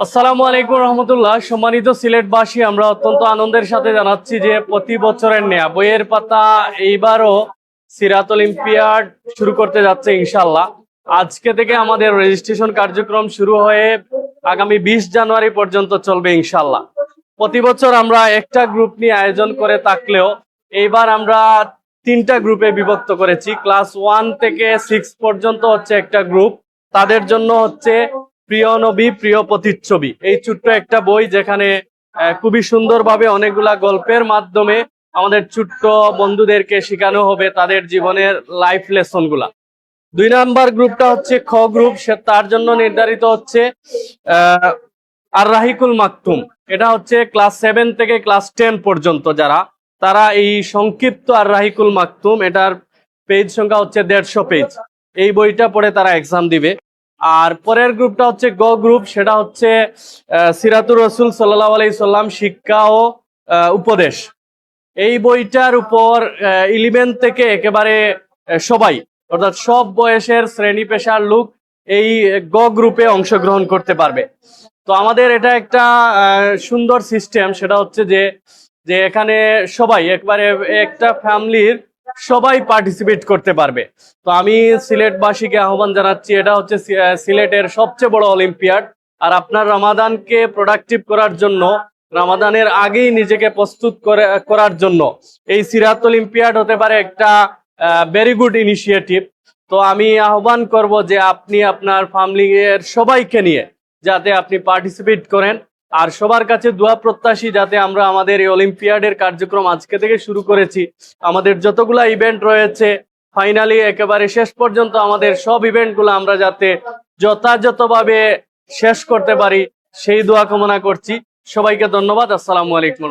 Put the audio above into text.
আসসালামু আলাইকুম রহমতুল্লাহ। সম্মানিত সিলেটবাসী, আমরা অত্যন্ত আনন্দের সাথে জানাচ্ছি যে প্রতি বছরের নেয়া বইয়ের পাতা এইবারও সিরাত অলিম্পিয়াড শুরু করতে যাচ্ছে ইনশাল্লাহ। আজকে থেকে আমাদের রেজিস্ট্রেশন কার্যক্রম শুরু হয়ে আগামী 20 জানুয়ারি পর্যন্ত চলবে ইনশাল্লাহ। প্রতি বছর আমরা একটা গ্রুপ নিয়ে আয়োজন করে থাকলেও এইবার আমরা 3টা গ্রুপে বিভক্ত করেছি। ক্লাস 1 থেকে 6 পর্যন্ত হচ্ছে একটা গ্রুপ, তাদের জন্য হচ্ছে প্রিয় নবী প্রিয় প্রতিচ্ছবি, এই ছোট্ট একটা বই যেখানে খুবই সুন্দরভাবে অনেকগুলা গল্পের মাধ্যমে আমাদের ছোট্ট বন্ধুদেরকে শেখানো হবে তাদের জীবনের লাইফ লেসন গুলা। 2 নাম্বার গ্রুপটা হচ্ছে খ গ্রুপ, সে তার জন্য নির্ধারিত হচ্ছে আর রাহিকুল মাকতুম। এটা হচ্ছে ক্লাস 7 থেকে ক্লাস 10 পর্যন্ত যারা, তারা এই সংক্ষিপ্ত আর রাহিকুল মাকতুম, এটার পেজ সংখ্যা হচ্ছে 150 পেজ, এই বইটা পড়ে তারা এক্সাম দিবে। আর পরের গ্রুপটা হচ্ছে গ গ্রুপ, সেটা হচ্ছে সিরাতুর রসুল সাল্লাল্লাহু আলাইহি সাল্লাম শিক্ষা ও উপদেশ। এই বইটার উপর 11 থেকে একেবারে সবাই, অর্থাৎ সব বয়সের শ্রেণী পেশার লোক এই গ গ্রুপে অংশগ্রহণ করতে পারবে। তো আমাদের এটা একটা সুন্দর সিস্টেম, সেটা হচ্ছে যে যে এখানে সবাই একবারে একটা ফ্যামিলির সবাই পার্টিসিপেট করতে পারবে। তো আমি সিলেটবাসীকে আহ্বান জানাচ্ছি, এটা হচ্ছে সিলেটের সবচেয়ে বড় অলিম্পিয়াড। আর আপনার রমাদানকে প্রোডাক্টিভ করার জন্য, রমাদানের আগেই নিজেকে প্রস্তুত করার জন্য এই সিরাত অলিম্পিয়াড হতে পারে একটা ভেরি গুড ইনিশিয়েটিভ। তো আমি আহ্বান করব যে আপনি আপনার ফ্যামিলি এর সবাইকে নিয়ে যাতে আপনি পার্টিসিপেট করেন। আর সবার কাছে দোয়া প্রত্যাশী যাতে আমরা আমাদের এই অলিম্পিয়াডের কার্যক্রম আজকে থেকে শুরু করেছি, আমাদের যতগুলা ইভেন্ট রয়েছে ফাইনালি একেবারে শেষ পর্যন্ত আমাদের সব ইভেন্টগুলো আমরা যাতে যথাযথভাবে শেষ করতে পারি সেই দোয়া কামনা করছি। সবাইকে ধন্যবাদ। আসসালামু আলাইকুম।